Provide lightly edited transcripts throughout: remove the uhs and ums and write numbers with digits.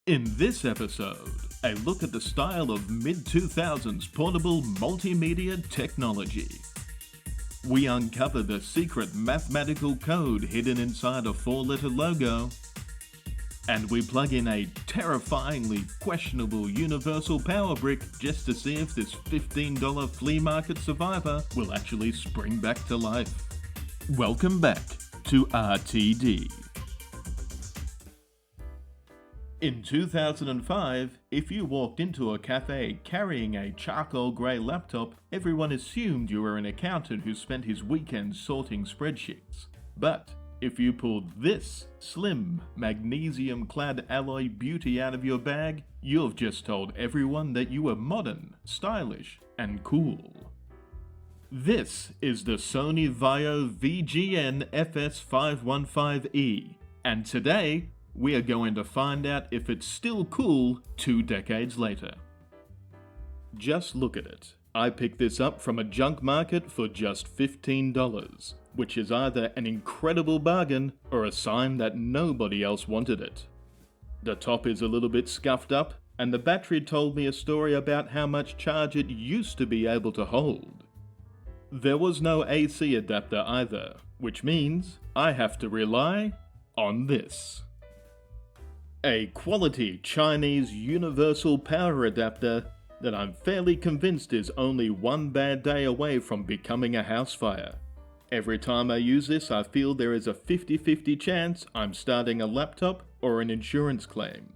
In this episode, a look at the style of mid-2000s portable multimedia technology. We uncover the secret mathematical code hidden inside a 4-letter logo, and we plug in a terrifyingly questionable universal power brick just to see if this $15 flea market survivor will actually spring back to life. Welcome back to RTD. In 2005, if you walked into a cafe carrying a charcoal grey laptop, everyone assumed you were an accountant who spent his weekends sorting spreadsheets. But if you pulled this slim, magnesium-clad alloy beauty out of your bag, you've just told everyone that you were modern, stylish, and cool. This is the Sony VAIO VGN-FS515E, and today, we are going to find out if it's still cool 2 decades later. Just look at it. I picked this up from a junk market for just $15, which is either an incredible bargain or a sign that nobody else wanted it. The top is a little bit scuffed up, and the battery told me a story about how much charge it used to be able to hold. There was no AC adapter either, which means I have to rely on this. A quality Chinese universal power adapter that I'm fairly convinced is only one bad day away from becoming a house fire. Every time I use this, I feel there is a 50-50 chance I'm starting a laptop or an insurance claim.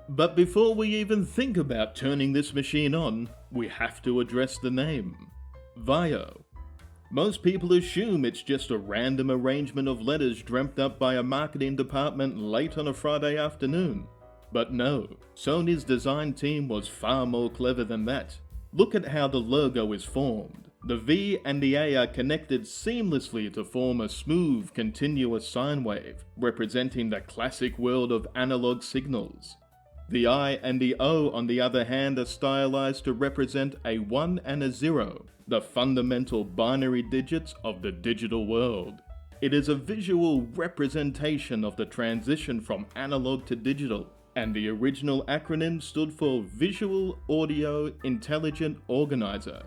But before we even think about turning this machine on, we have to address the name, VAIO. Most people assume it's just a random arrangement of letters dreamt up by a marketing department late on a Friday afternoon. But no, Sony's design team was far more clever than that. Look at how the logo is formed. The V and the A are connected seamlessly to form a smooth, continuous sine wave, representing the classic world of analog signals. The I and the O, on the other hand, are stylized to represent a 1 and a 0, the fundamental binary digits of the digital world. It is a visual representation of the transition from analog to digital, and the original acronym stood for Visual Audio Intelligent Organizer.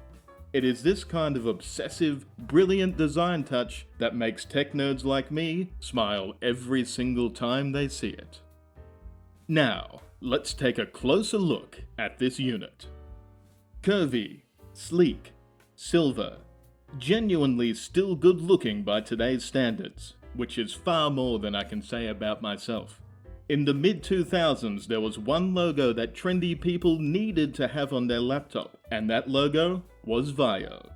It is this kind of obsessive, brilliant design touch that makes tech nerds like me smile every single time they see it. Now, let's take a closer look at this unit. Curvy, sleek, silver, genuinely still good looking by today's standards, which is far more than I can say about myself. In the mid-2000s, there was one logo that trendy people needed to have on their laptop, and that logo was VAIO.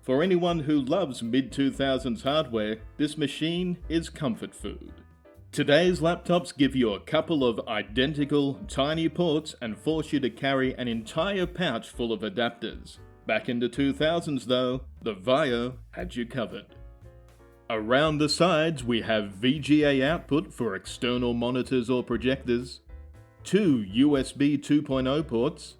For anyone who loves mid-2000s hardware, this machine is comfort food. Today's laptops give you a couple of identical, tiny ports and force you to carry an entire pouch full of adapters. Back in the 2000s though, the VAIO had you covered. Around the sides we have VGA output for external monitors or projectors, 2 USB 2.0 ports,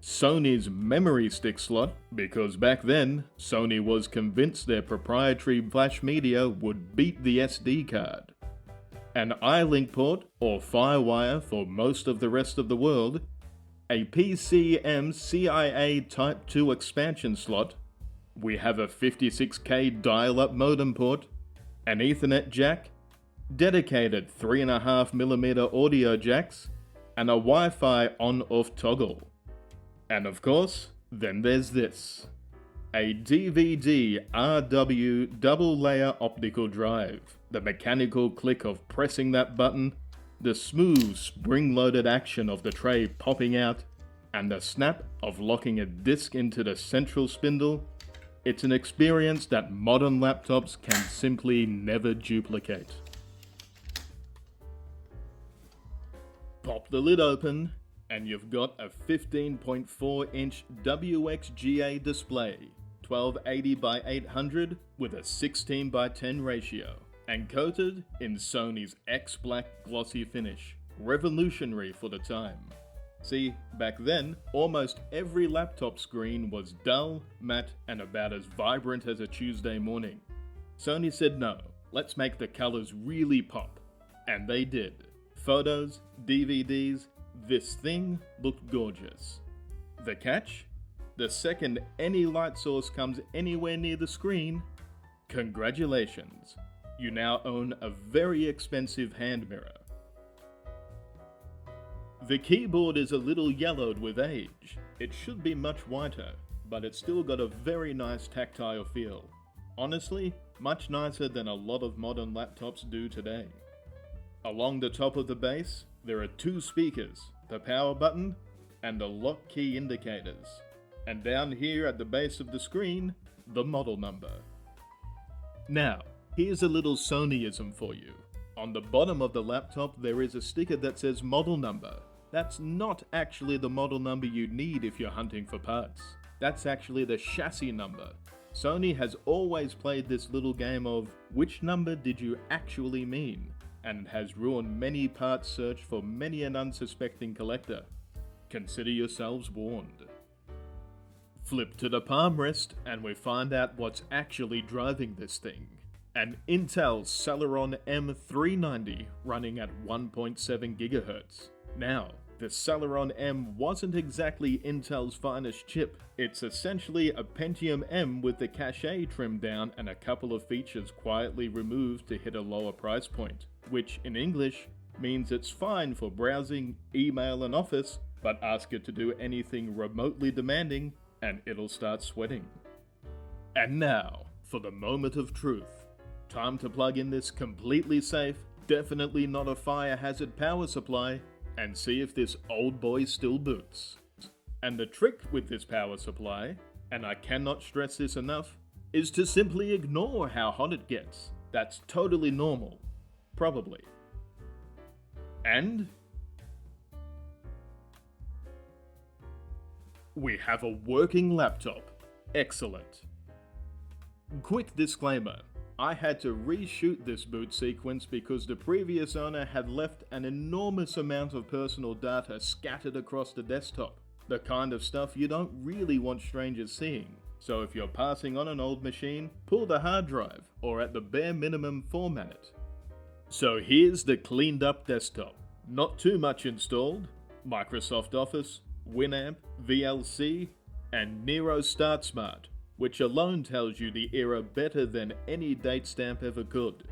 Sony's memory stick slot, because back then, Sony was convinced their proprietary flash media would beat the SD card, an iLink port or FireWire for most of the rest of the world, a PCM-CIA Type 2 expansion slot, we have a 56K dial-up modem port, an Ethernet jack, dedicated 3.5mm audio jacks, and a Wi-Fi on-off toggle. And of course, then there's this. A DVD RW double-layer optical drive, the mechanical click of pressing that button, the smooth spring-loaded action of the tray popping out, and the snap of locking a disc into the central spindle. It's an experience that modern laptops can simply never duplicate. Pop the lid open, and you've got a 15.4-inch WXGA display, 1280 by 800 with a 16 by 10 ratio, and coated in Sony's X-Black glossy finish, revolutionary for the time. See, back then, almost every laptop screen was dull, matte, and about as vibrant as a Tuesday morning. Sony said no, let's make the colors really pop. And they did. Photos, DVDs, this thing looked gorgeous. The catch? The second any light source comes anywhere near the screen, congratulations, you now own a very expensive hand mirror. The keyboard is a little yellowed with age. It should be much whiter, but it's still got a very nice tactile feel. Honestly, much nicer than a lot of modern laptops do today. Along the top of the base, there are two speakers, the power button, and the lock key indicators. And down here at the base of the screen, the model number. Now, here's a little Sonyism for you. On the bottom of the laptop, there is a sticker that says model number. That's not actually the model number you need if you're hunting for parts. That's actually the chassis number. Sony has always played this little game of which number did you actually mean, and has ruined many parts search for many an unsuspecting collector. Consider yourselves warned. Flip to the palm rest and we find out what's actually driving this thing. An Intel Celeron M390 running at 1.7 GHz. Now, the Celeron M wasn't exactly Intel's finest chip. It's essentially a Pentium M with the cache trimmed down and a couple of features quietly removed to hit a lower price point, which in English means it's fine for browsing, email and office, but ask it to do anything remotely demanding and it'll start sweating. And now, for the moment of truth. Time to plug in this completely safe, definitely not a fire hazard power supply, and see if this old boy still boots. And the trick with this power supply, and I cannot stress this enough, is to simply ignore how hot it gets. That's totally normal. Probably. And we have a working laptop. Excellent. Quick disclaimer. I had to reshoot this boot sequence because the previous owner had left an enormous amount of personal data scattered across the desktop. The kind of stuff you don't really want strangers seeing. So if you're passing on an old machine, pull the hard drive, or at the bare minimum format it. So here's the cleaned up desktop. Not too much installed. Microsoft Office, Winamp, VLC, and Nero Start Smart, which alone tells you the era better than any date stamp ever could.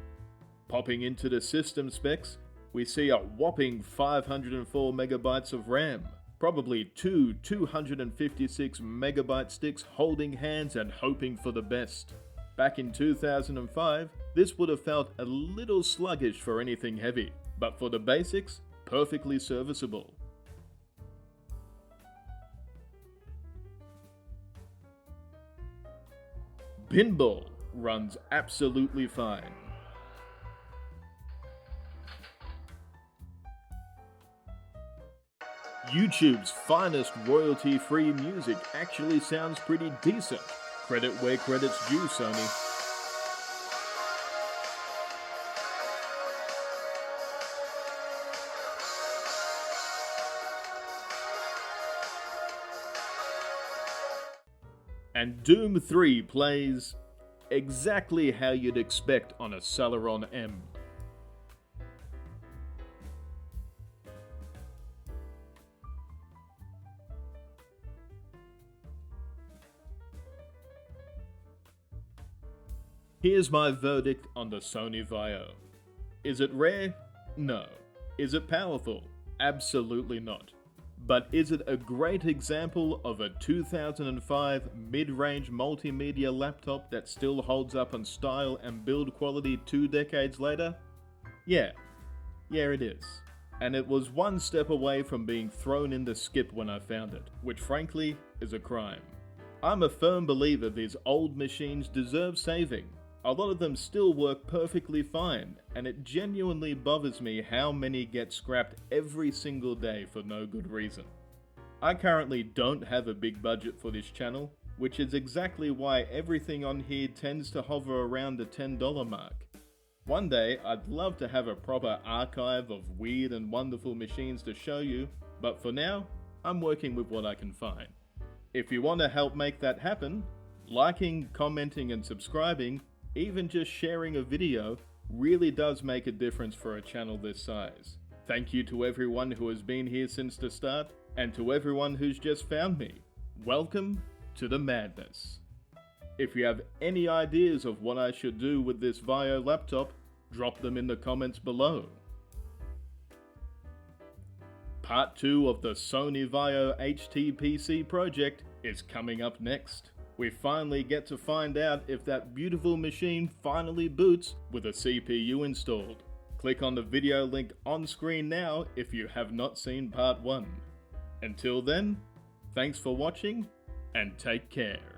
Popping into the system specs, we see a whopping 504 megabytes of RAM, probably two 256 megabyte sticks holding hands and hoping for the best. Back in 2005, this would have felt a little sluggish for anything heavy, but for the basics, perfectly serviceable. Pinball runs absolutely fine. YouTube's finest royalty-free music actually sounds pretty decent. Credit where credit's due, Sony. And Doom 3 plays exactly how you'd expect on a Celeron M. Here's my verdict on the Sony VAIO. Is it rare? No. Is it powerful? Absolutely not. But is it a great example of a 2005 mid-range multimedia laptop that still holds up on style and build quality 2 decades later? Yeah it is. And it was one step away from being thrown in the skip when I found it, which frankly is a crime. I'm a firm believer these old machines deserve saving. A lot of them still work perfectly fine, and it genuinely bothers me how many get scrapped every single day for no good reason. I currently don't have a big budget for this channel, which is exactly why everything on here tends to hover around the $10 mark. One day, I'd love to have a proper archive of weird and wonderful machines to show you, but for now, I'm working with what I can find. If you want to help make that happen, liking, commenting and subscribing, even just sharing a video, really does make a difference for a channel this size. Thank you to everyone who has been here since the start, and to everyone who's just found me. Welcome to the madness. If you have any ideas of what I should do with this VAIO laptop, drop them in the comments below. Part 2 of the Sony VAIO HTPC project is coming up next. We finally get to find out if that beautiful machine finally boots with a CPU installed. Click on the video link on screen now if you have not seen part 1. Until then, thanks for watching and take care.